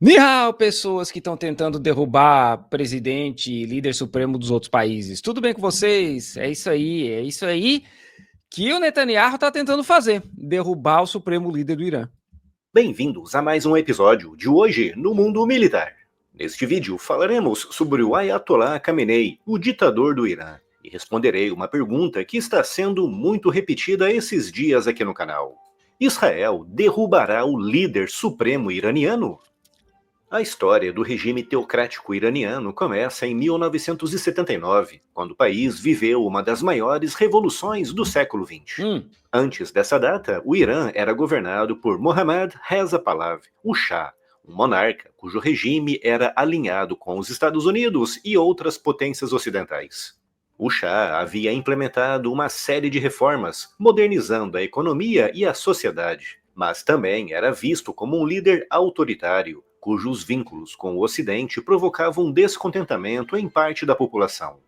Ni hao, pessoas que estão tentando derrubar presidente e líder supremo dos outros países. Tudo bem com vocês? É isso aí que o Netanyahu está tentando fazer, derrubar o supremo líder do Irã. Bem-vindos a mais um episódio de Hoje no Mundo Militar. Neste vídeo falaremos sobre o Ayatollah Khamenei, o ditador do Irã, e responderei uma pergunta que está sendo muito repetida esses dias aqui no canal. Israel derrubará o líder supremo iraniano? A história do regime teocrático iraniano começa em 1979, quando o país viveu uma das maiores revoluções do século XX. Antes dessa data, o Irã era governado por Mohammad Reza Pahlavi, o Shah, um monarca cujo regime era alinhado com os Estados Unidos e outras potências ocidentais. O Shah havia implementado uma série de reformas, modernizando a economia e a sociedade, mas também era visto como um líder autoritário, cujos vínculos com o Ocidente provocavam descontentamento em parte da população.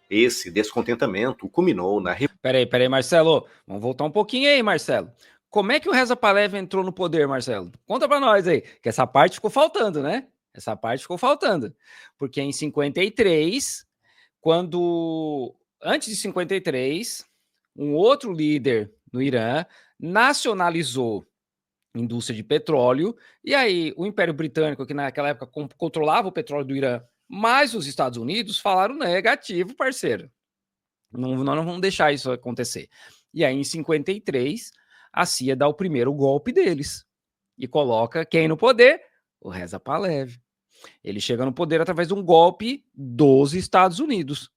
Esse descontentamento culminou na... Peraí, Marcelo. Vamos voltar um pouquinho aí, Marcelo. Como é que o Reza Pahlavi entrou no poder, Marcelo? Conta pra nós aí, que essa parte ficou faltando, né? Essa parte ficou faltando. Porque em 53, antes de 53, um outro líder no Irã nacionalizou indústria de petróleo, e aí o Império Britânico, que naquela época controlava o petróleo do Irã, mas os Estados Unidos falaram negativo, parceiro. Nós não vamos deixar isso acontecer. E aí, em 53, a CIA dá o primeiro golpe deles e coloca quem no poder? O Reza Pahlavi. Ele chega no poder através de um golpe dos Estados Unidos.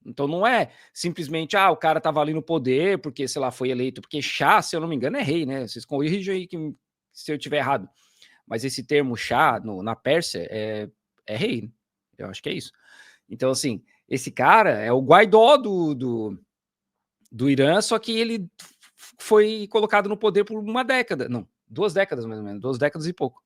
Então não é simplesmente, o cara estava ali no poder porque, sei lá, foi eleito, porque Shah, se eu não me engano, é rei, né? Vocês corrijam aí se eu tiver errado. Mas esse termo Shah na Pérsia é rei. Eu acho que é isso. Então, assim, esse cara é o Guaidó do Irã, só que ele foi colocado no poder por uma década. Não, 2 décadas mais ou menos, 2 décadas e pouco.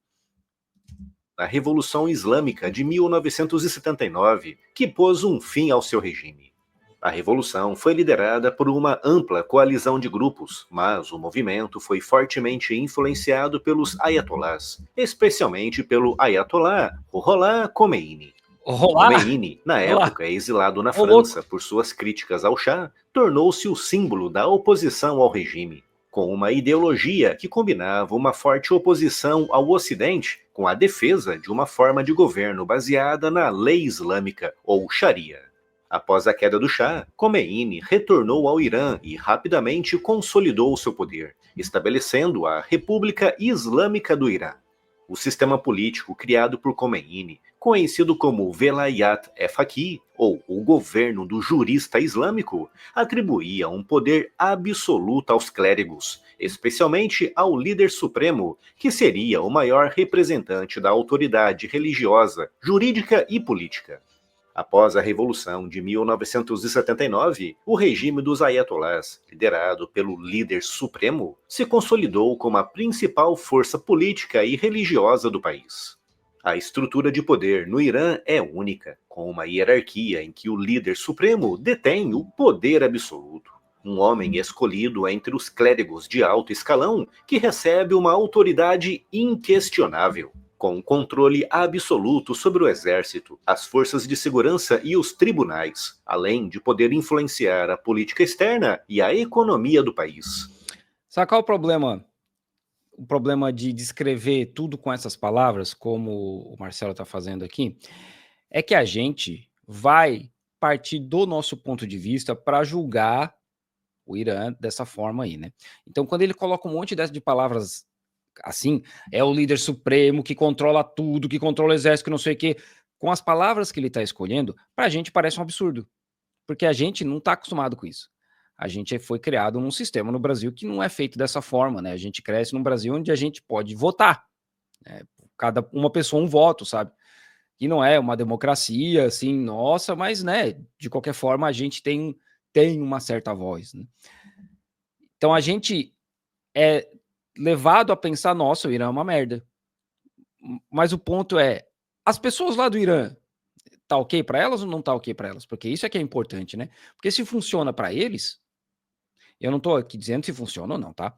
A Revolução Islâmica de 1979, que pôs um fim ao seu regime. A revolução foi liderada por uma ampla coalizão de grupos, mas o movimento foi fortemente influenciado pelos ayatollahs, especialmente pelo Ayatollah Ruhollah Khomeini. Khomeini, na época exilado na França por suas críticas ao Shah, tornou-se o símbolo da oposição ao regime, com uma ideologia que combinava uma forte oposição ao Ocidente com a defesa de uma forma de governo baseada na lei islâmica, ou Sharia. Após a queda do Shah, Khomeini retornou ao Irã e rapidamente consolidou seu poder, estabelecendo a República Islâmica do Irã. O sistema político criado por Khomeini, conhecido como Velayat-e-Faqih, ou o governo do jurista islâmico, atribuía um poder absoluto aos clérigos, especialmente ao líder supremo, que seria o maior representante da autoridade religiosa, jurídica e política. Após a Revolução de 1979, o regime dos ayatollahs, liderado pelo líder supremo, se consolidou como a principal força política e religiosa do país. A estrutura de poder no Irã é única, com uma hierarquia em que o líder supremo detém o poder absoluto. Um homem escolhido entre os clérigos de alto escalão que recebe uma autoridade inquestionável, com controle absoluto sobre o exército, as forças de segurança e os tribunais, além de poder influenciar a política externa e a economia do país. Sabe qual é o problema? O problema de descrever tudo com essas palavras, como o Marcelo está fazendo aqui, é que a gente vai partir do nosso ponto de vista para julgar o Irã dessa forma aí, né? Então, quando ele coloca um monte de palavras assim, é o líder supremo que controla tudo, que controla o exército, que não sei o quê, com as palavras que ele está escolhendo, para a gente parece um absurdo, porque a gente não está acostumado com isso. A gente foi criado num sistema no Brasil que não é feito dessa forma, né? A gente cresce num Brasil onde a gente pode votar, né? Uma pessoa um voto, sabe? E não é uma democracia, assim, nossa, mas, né, de qualquer forma, a gente tem uma certa voz, né? Então, a gente é levado a pensar, nossa, o Irã é uma merda. Mas o ponto é, as pessoas lá do Irã, tá ok para elas ou não tá ok para elas? Porque isso é que é importante, né? Porque se funciona para eles, eu não tô aqui dizendo se funciona ou não, tá?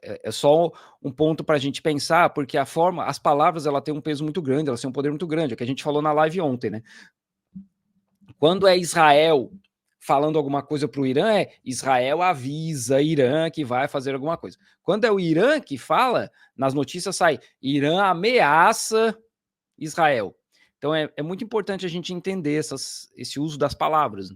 É só um ponto para a gente pensar, porque as palavras, ela tem um peso muito grande, elas têm um poder muito grande, é o que a gente falou na live ontem, né? Quando é Israel falando alguma coisa para o Irã, é Israel avisa Irã que vai fazer alguma coisa. Quando é o Irã que fala, nas notícias sai Irã ameaça Israel. Então é muito importante a gente entender esse uso das palavras.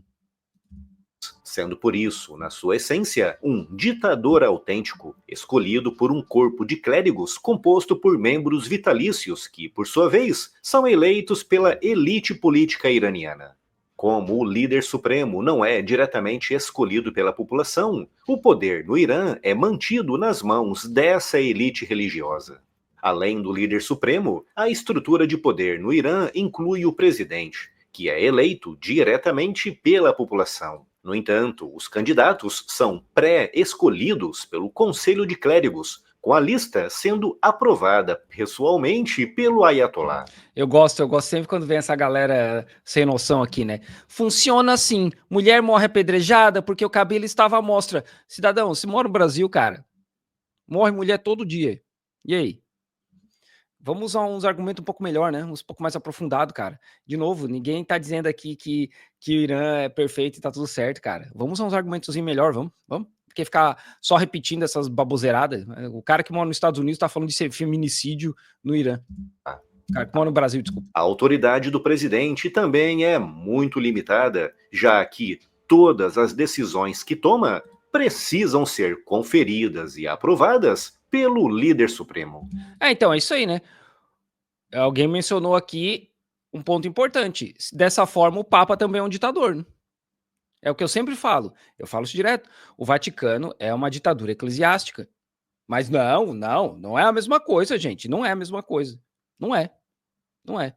Sendo por isso, na sua essência, um ditador autêntico, escolhido por um corpo de clérigos composto por membros vitalícios que, por sua vez, são eleitos pela elite política iraniana. Como o líder supremo não é diretamente escolhido pela população, o poder no Irã é mantido nas mãos dessa elite religiosa. Além do líder supremo, a estrutura de poder no Irã inclui o presidente, que é eleito diretamente pela população. No entanto, os candidatos são pré-escolhidos pelo Conselho de Clérigos, com a lista sendo aprovada pessoalmente pelo Ayatollah. Eu gosto sempre quando vem essa galera sem noção aqui, né? Funciona assim: mulher morre apedrejada porque o cabelo estava à mostra. Cidadão, se mora no Brasil, cara, morre mulher todo dia. E aí? Vamos usar uns argumentos um pouco melhor, né? Um pouco mais aprofundado, cara. De novo, ninguém tá dizendo aqui que o Irã é perfeito e tá tudo certo, cara. Vamos usar uns argumentos melhor, vamos? Porque ficar só repetindo essas baboseiradas. O cara que mora nos Estados Unidos tá falando de feminicídio no Irã. O cara que mora no Brasil, desculpa. A autoridade do presidente também é muito limitada, já que todas as decisões que toma precisam ser conferidas e aprovadas pelo líder supremo. Então, é isso aí, né? Alguém mencionou aqui um ponto importante. Dessa forma, o Papa também é um ditador, né? É o que eu sempre falo. Eu falo isso direto. O Vaticano é uma ditadura eclesiástica. Mas não é a mesma coisa, gente. Não é a mesma coisa. Não é. Não é.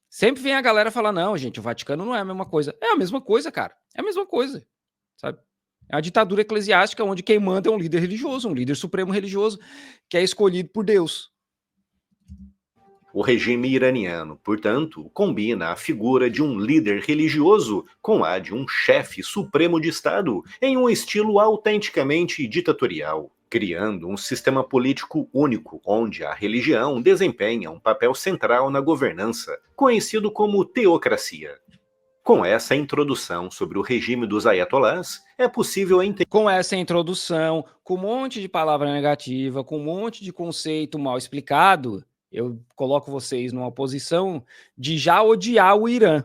Sempre vem a galera falar: não, gente, o Vaticano não é a mesma coisa. É a mesma coisa, cara. É a mesma coisa. Sabe? É a ditadura eclesiástica onde quem manda é um líder religioso, um líder supremo religioso, que é escolhido por Deus. O regime iraniano, portanto, combina a figura de um líder religioso com a de um chefe supremo de Estado em um estilo autenticamente ditatorial, criando um sistema político único onde a religião desempenha um papel central na governança, conhecido como teocracia. Com essa introdução sobre o regime dos ayatolás, é possível entender. Com essa introdução, com um monte de palavra negativa, com um monte de conceito mal explicado, eu coloco vocês numa posição de já odiar o Irã.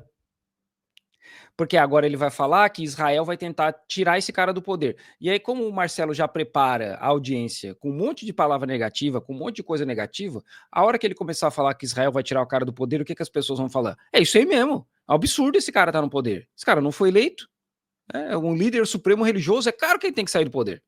Porque agora ele vai falar que Israel vai tentar tirar esse cara do poder. E aí, como o Marcelo já prepara a audiência com um monte de palavra negativa, com um monte de coisa negativa, a hora que ele começar a falar que Israel vai tirar o cara do poder, o que as pessoas vão falar? É isso aí mesmo. É um absurdo esse cara estar no poder. Esse cara não foi eleito. É um líder supremo religioso. É claro que ele tem que sair do poder.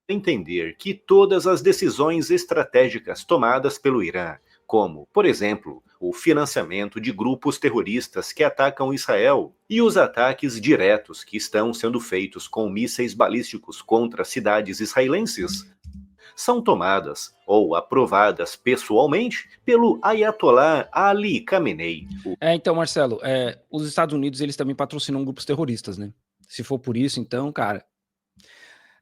Entender que todas as decisões estratégicas tomadas pelo Irã, como, por exemplo, o financiamento de grupos terroristas que atacam Israel e os ataques diretos que estão sendo feitos com mísseis balísticos contra cidades israelenses, são tomadas ou aprovadas pessoalmente pelo Ayatollah Ali Khamenei. Então, Marcelo, os Estados Unidos eles também patrocinam grupos terroristas, né? Se for por isso, então, cara,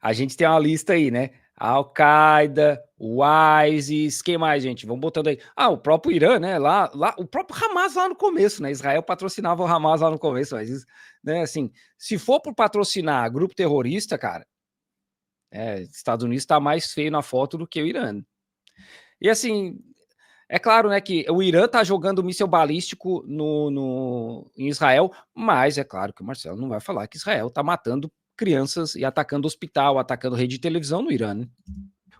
a gente tem uma lista aí, né? A Al-Qaeda, o ISIS, quem mais, gente? Vamos botando aí. O próprio Irã, né? Lá, o próprio Hamas lá no começo, né? Israel patrocinava o Hamas lá no começo, mas, né, assim, se for por patrocinar grupo terrorista, cara, Estados Unidos tá mais feio na foto do que o Irã. E assim, é claro, né, que o Irã tá jogando míssil balístico em Israel, mas é claro que o Marcelo não vai falar que Israel tá matando crianças e atacando hospital, atacando rede de televisão no Irã, né?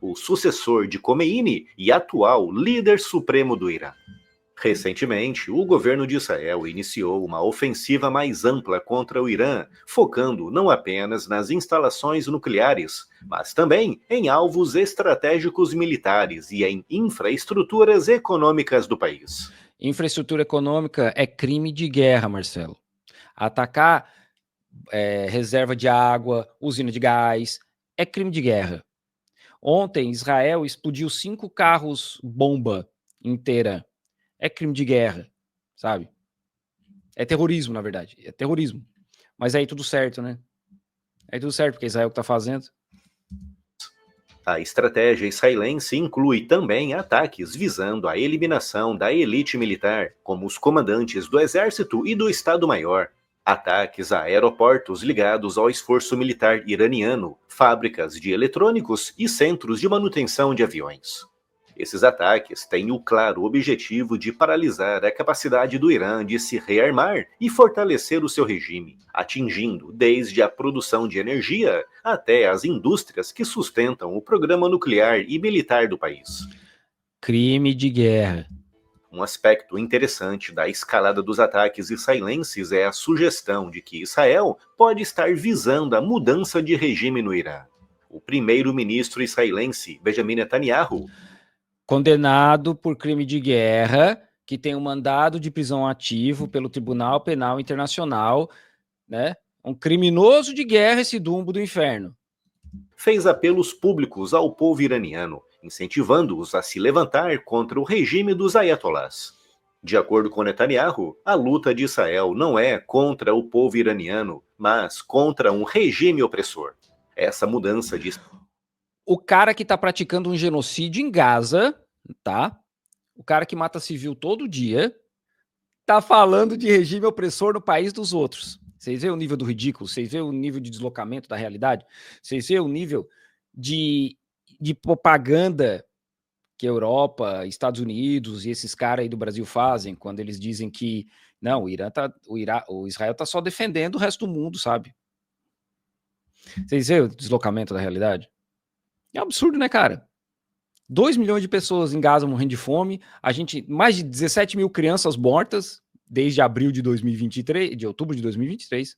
O sucessor de Khomeini e atual líder supremo do Irã. Recentemente, o governo de Israel iniciou uma ofensiva mais ampla contra o Irã, focando não apenas nas instalações nucleares, mas também em alvos estratégicos militares e em infraestruturas econômicas do país. Infraestrutura econômica é crime de guerra, Marcelo. Atacar reserva de água, usina de gás, é crime de guerra. Ontem, Israel explodiu 5 carros bomba inteira. É crime de guerra, sabe? É terrorismo, na verdade. É terrorismo. Mas aí tudo certo, né? Aí tudo certo, porque Israel que tá fazendo. A estratégia israelense inclui também ataques visando a eliminação da elite militar, como os comandantes do exército e do Estado-Maior, ataques a aeroportos ligados ao esforço militar iraniano, fábricas de eletrônicos e centros de manutenção de aviões. Esses ataques têm o claro objetivo de paralisar a capacidade do Irã de se rearmar e fortalecer o seu regime, atingindo desde a produção de energia até as indústrias que sustentam o programa nuclear e militar do país. Crime de guerra. Um aspecto interessante da escalada dos ataques israelenses é a sugestão de que Israel pode estar visando a mudança de regime no Irã. O primeiro-ministro israelense, Benjamin Netanyahu, condenado por crime de guerra, que tem um mandado de prisão ativo pelo Tribunal Penal Internacional, né? Um criminoso de guerra, esse Dumbo do inferno. Fez apelos públicos ao povo iraniano, incentivando-os a se levantar contra o regime dos ayatollahs. De acordo com Netanyahu, a luta de Israel não é contra o povo iraniano, mas contra um regime opressor. Essa mudança de... O cara que está praticando um genocídio em Gaza, tá? O cara que mata civil todo dia, tá falando de regime opressor no país dos outros. Vocês veem o nível do ridículo? Vocês veem o nível de deslocamento da realidade? Vocês veem o nível de propaganda que a Europa, Estados Unidos e esses caras aí do Brasil fazem quando eles dizem que não, o Israel tá só defendendo o resto do mundo, sabe? Vocês veem o deslocamento da realidade? É um absurdo, né, cara? 2 milhões de pessoas em Gaza morrendo de fome, mais de 17 mil crianças mortas desde abril de 2023, de outubro de 2023.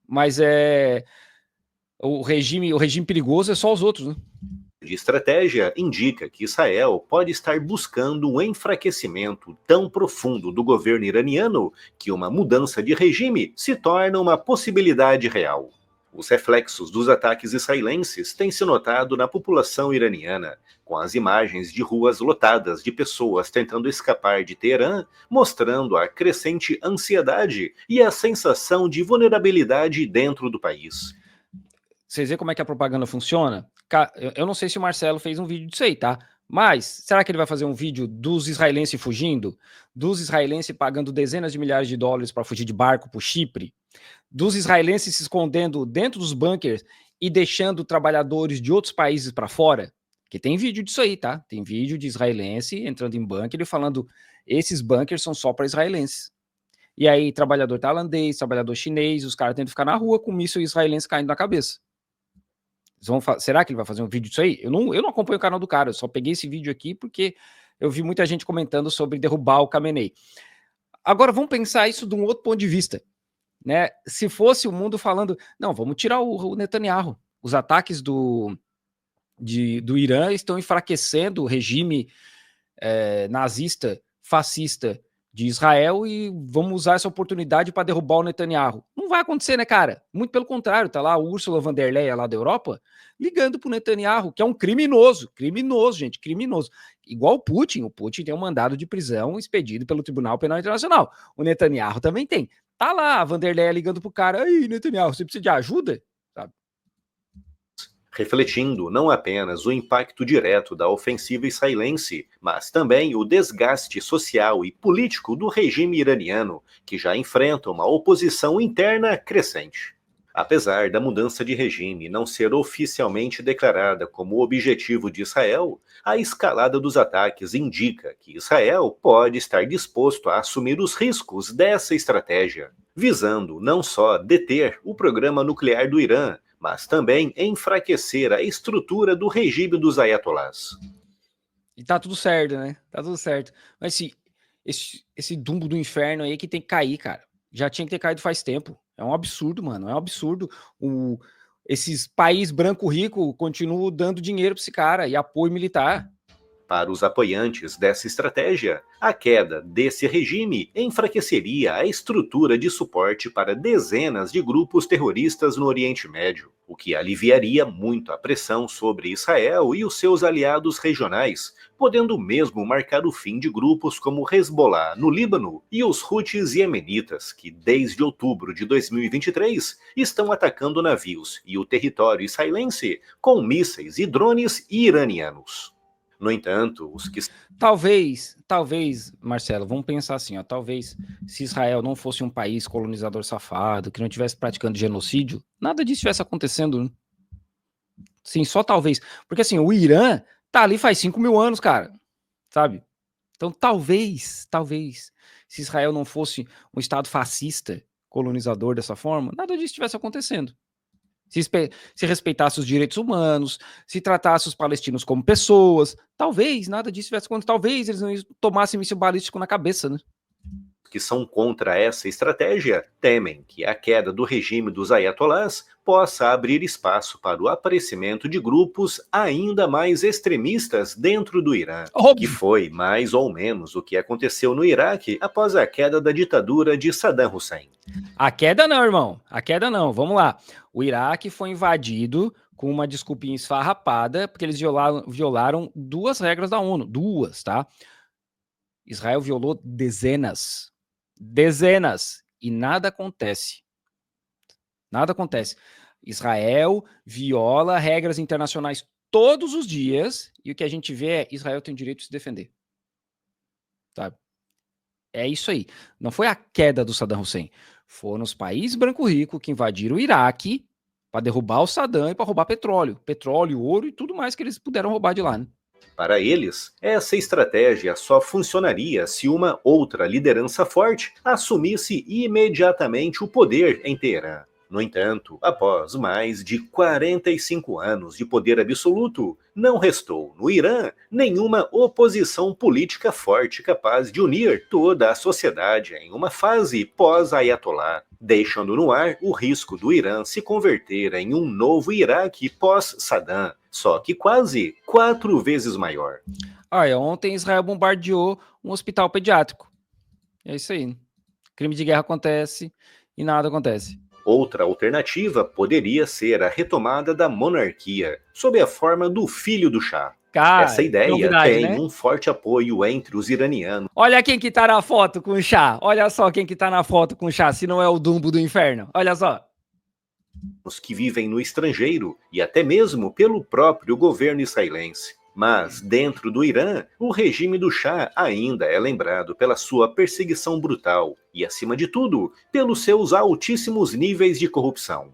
Mas o regime perigoso é só os outros, né? De estratégia indica que Israel pode estar buscando um enfraquecimento tão profundo do governo iraniano que uma mudança de regime se torna uma possibilidade real. Os reflexos dos ataques israelenses têm se notado na população iraniana, com as imagens de ruas lotadas de pessoas tentando escapar de Teherã, mostrando a crescente ansiedade e a sensação de vulnerabilidade dentro do país. Vocês veem como é que a propaganda funciona? Eu não sei se o Marcelo fez um vídeo disso aí, tá? Mas será que ele vai fazer um vídeo dos israelenses fugindo? Dos israelenses pagando dezenas de milhares de dólares para fugir de barco para o Chipre? Dos israelenses se escondendo dentro dos bunkers e deixando trabalhadores de outros países para fora? Que tem vídeo disso aí, tá? Tem vídeo de israelense entrando em bunker e falando esses bunkers são só para israelenses. E aí, trabalhador tailandês, trabalhador chinês, os caras tentam ficar na rua com míssil israelense caindo na cabeça. Será que ele vai fazer um vídeo disso aí? Eu não acompanho o canal do cara, eu só peguei esse vídeo aqui porque eu vi muita gente comentando sobre derrubar o Khamenei. Agora, vamos pensar isso de um outro ponto de vista. Né? Se fosse o mundo falando, não, vamos tirar o Netanyahu. Os ataques do Irã estão enfraquecendo o regime nazista, fascista de Israel e vamos usar essa oportunidade para derrubar o Netanyahu. Não vai acontecer, né, cara? Muito pelo contrário, tá lá a Ursula von der Leyen lá da Europa ligando pro Netanyahu, que é um criminoso, gente, criminoso. Igual o Putin tem um mandado de prisão expedido pelo Tribunal Penal Internacional. O Netanyahu também tem. Tá lá a von der Leyen ligando pro cara, aí, Netanyahu, você precisa de ajuda? Sabe? Refletindo não apenas o impacto direto da ofensiva israelense, mas também o desgaste social e político do regime iraniano, que já enfrenta uma oposição interna crescente. Apesar da mudança de regime não ser oficialmente declarada como objetivo de Israel, a escalada dos ataques indica que Israel pode estar disposto a assumir os riscos dessa estratégia, visando não só deter o programa nuclear do Irã, mas também enfraquecer a estrutura do regime dos ayatollahs. E tá tudo certo, né? Tá tudo certo. Mas esse Dumbo do inferno aí que tem que cair, cara. Já tinha que ter caído faz tempo. É um absurdo, mano. É um absurdo. Esses países branco rico continuam dando dinheiro pra esse cara e apoio militar. Para os apoiantes dessa estratégia, a queda desse regime enfraqueceria a estrutura de suporte para dezenas de grupos terroristas no Oriente Médio, o que aliviaria muito a pressão sobre Israel e os seus aliados regionais, podendo mesmo marcar o fim de grupos como Hezbollah no Líbano e os Houthis iemenitas, que desde outubro de 2023 estão atacando navios e o território israelense com mísseis e drones iranianos. No entanto, os que... Talvez, Marcelo, vamos pensar assim, ó, talvez se Israel não fosse um país colonizador safado, que não estivesse praticando genocídio, nada disso estivesse acontecendo, né? Sim, só talvez. Porque assim, o Irã tá ali faz 5.000 anos, cara, sabe? Então talvez, se Israel não fosse um estado fascista, colonizador dessa forma, nada disso estivesse acontecendo. Se respeitasse os direitos humanos, se tratasse os palestinos como pessoas, talvez nada disso tivesse acontecido. Talvez eles não tomassem míssil balístico na cabeça, né? Que são contra essa estratégia temem que a queda do regime dos ayatolás possa abrir espaço para o aparecimento de grupos ainda mais extremistas dentro do Irã, que foi mais ou menos o que aconteceu no Iraque após a queda da ditadura de Saddam Hussein. A queda não, irmão. A queda não. Vamos lá. O Iraque foi invadido com uma desculpinha esfarrapada, porque eles violaram 2 regras da ONU. 2, tá? Israel violou dezenas. E nada acontece. Nada acontece. Israel viola regras internacionais todos os dias, e o que a gente vê é Israel tem o direito de se defender. Sabe? É isso aí. Não foi a queda do Saddam Hussein. Foram os países branco-rico que invadiram o Iraque para derrubar o Saddam e para roubar petróleo, ouro e tudo mais que eles puderam roubar de lá, né? Para eles, essa estratégia só funcionaria se uma outra liderança forte assumisse imediatamente o poder em Teherã. No entanto, após mais de 45 anos de poder absoluto, não restou no Irã nenhuma oposição política forte capaz de unir toda a sociedade em uma fase pós-Ayatollah, deixando no ar o risco do Irã se converter em um novo Iraque pós-Saddam, só que quase 4 vezes maior. Ontem Israel bombardeou um hospital pediátrico. É isso aí. Crime de guerra acontece e nada acontece. Outra alternativa poderia ser a retomada da monarquia, sob a forma do filho do Shah. Essa ideia tem, né, um forte apoio entre os iranianos. Olha quem que tá na foto com o Shah. Olha só quem que tá na foto com o Shah, se não é o Dumbo do inferno. Olha só. Os que vivem no estrangeiro e até mesmo pelo próprio governo israelense. Mas, dentro do Irã, o regime do Shah ainda é lembrado pela sua perseguição brutal e, acima de tudo, pelos seus altíssimos níveis de corrupção.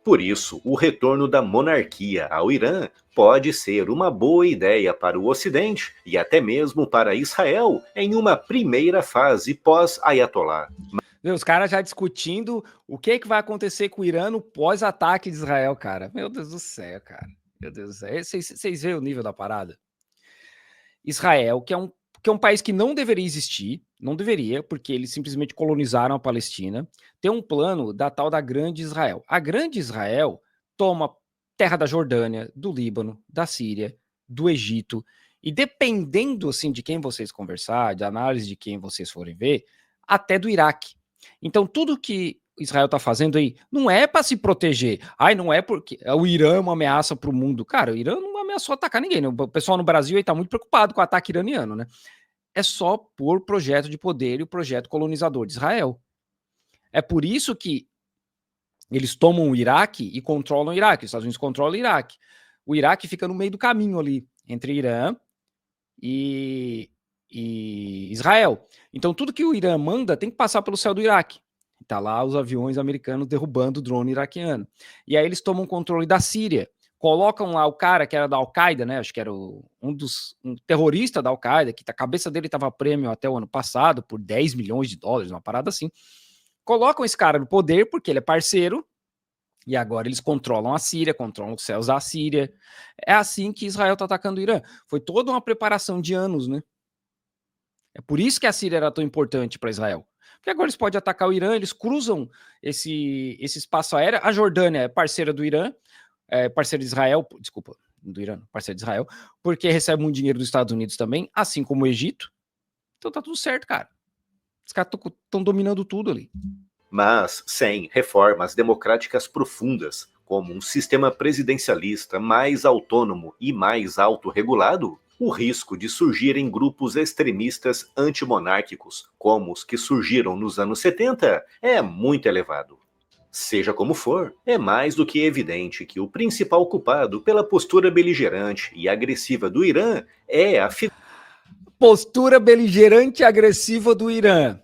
Por isso, o retorno da monarquia ao Irã pode ser uma boa ideia para o Ocidente e até mesmo para Israel em uma primeira fase pós-Ayatollah. Os caras já discutindo o que vai acontecer com o Irã no pós-ataque de Israel, cara. Meu Deus do céu, cara. Meu Deus do céu. Vocês veem o nível da parada? Israel, que é um país que não deveria existir, não deveria, porque eles simplesmente colonizaram a Palestina, tem um plano da tal da Grande Israel. A Grande Israel toma terra da Jordânia, do Líbano, da Síria, do Egito, e dependendo assim de quem vocês conversar, de análise de quem vocês forem ver, até do Iraque. Então tudo que Israel está fazendo aí não é para se proteger. Não é porque o Irã é uma ameaça para o mundo. Cara, o Irã não ameaçou atacar ninguém, né? O pessoal no Brasil está muito preocupado com o ataque iraniano, né? É só por projeto de poder e o projeto colonizador de Israel. É por isso que eles tomam o Iraque e controlam o Iraque. Os Estados Unidos controlam o Iraque. O Iraque fica no meio do caminho ali, entre Irã e Israel. Então tudo que o Irã manda tem que passar pelo céu do Iraque. Tá lá os aviões americanos derrubando o drone iraquiano. E aí eles tomam controle da Síria. Colocam lá o cara que era da Al-Qaeda, né? Acho que era um terrorista da Al-Qaeda, que a cabeça dele estava prêmio até o ano passado por 10 milhões de dólares, uma parada assim. Colocam esse cara no poder porque ele é parceiro. E agora eles controlam a Síria, controlam os céus da Síria. É assim que Israel está atacando o Irã. Foi toda uma preparação de anos, né? É por isso que a Síria era tão importante para Israel. Porque agora eles podem atacar o Irã, eles cruzam esse espaço aéreo. A Jordânia é parceira do Irã, parceira de Israel, desculpa, do Irã, parceiro de Israel, porque recebe muito dinheiro dos Estados Unidos também, assim como o Egito. Então tá tudo certo, cara. Os caras estão dominando tudo ali. Mas sem reformas democráticas profundas, como um sistema presidencialista mais autônomo e mais autorregulado, o risco de surgirem grupos extremistas antimonárquicos, como os que surgiram nos anos 70, é muito elevado. Seja como for, é mais do que evidente que o principal culpado pela postura beligerante e agressiva do Irã é a postura beligerante e agressiva do Irã.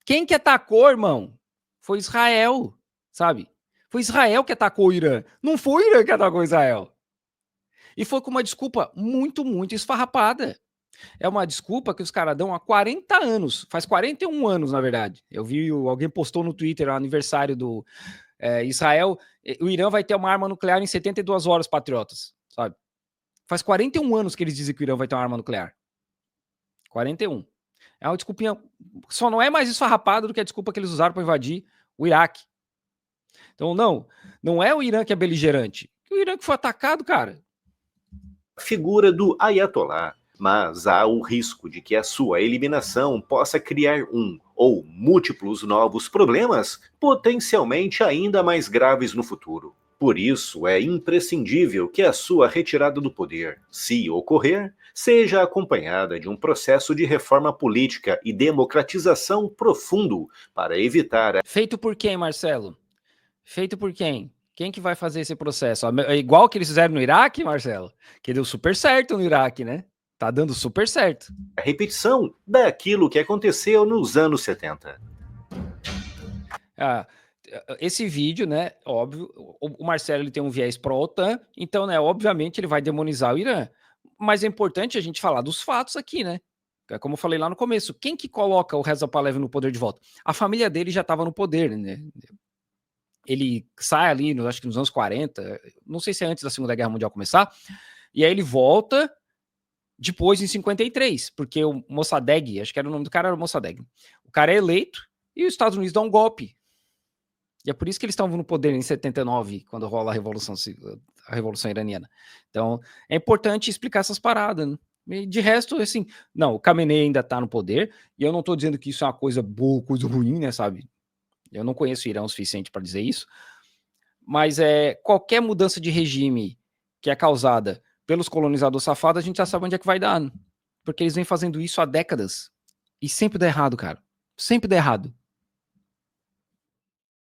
Quem que atacou, irmão? Foi Israel, sabe? Foi Israel que atacou o Irã. Não foi o Irã que atacou Israel. E foi com uma desculpa muito, muito esfarrapada. É uma desculpa que os caras dão há 40 anos. Faz 41 anos, na verdade. Eu vi, alguém postou no Twitter o aniversário do Israel. O Irã vai ter uma arma nuclear em 72 horas, patriotas, sabe? Faz 41 anos que eles dizem que o Irã vai ter uma arma nuclear. 41. É uma desculpinha. Só não é mais esfarrapada do que a desculpa que eles usaram para invadir o Iraque. Então, não é o Irã que é beligerante. O Irã que foi atacado, cara. figura do Ayatollah, mas há o risco de que a sua eliminação possa criar um ou múltiplos novos problemas, potencialmente ainda mais graves no futuro. Por isso, é imprescindível que a sua retirada do poder, se ocorrer, seja acompanhada de um processo de reforma política e democratização profundo para evitar Feito por quem, Marcelo? Feito por quem? Quem que vai fazer esse processo? É igual que eles fizeram no Iraque, Marcelo? Que deu super certo no Iraque, né? Tá dando super certo. a repetição daquilo que aconteceu nos anos 70. Esse vídeo, né, óbvio, o Marcelo ele tem um viés pró-OTAN, então, né, obviamente ele vai demonizar o Irã. Mas é importante a gente falar dos fatos aqui, né? Como eu falei lá no começo, quem que coloca o Reza Pahlavi no poder de volta? A família dele já estava no poder, né? Ele sai ali, acho que nos anos 40, não sei se é antes da Segunda Guerra Mundial começar, e aí ele volta depois em 53, porque o Mossadegh, acho que era o nome do cara, era o Mossadegh. O cara é eleito e os Estados Unidos dão um golpe. E é por isso que eles estão no poder em 79, quando rola a Revolução Iraniana. Então, é importante explicar essas paradas, né? E de resto, assim, não, o Khamenei ainda tá no poder, e eu não tô dizendo que isso é uma coisa boa, coisa ruim, né, sabe? Eu não conheço o Irã o suficiente para dizer isso, mas qualquer mudança de regime que é causada pelos colonizadores safados, a gente já sabe onde é que vai dar, né? Porque eles vêm fazendo isso há décadas, e sempre dá errado, cara. Sempre dá errado.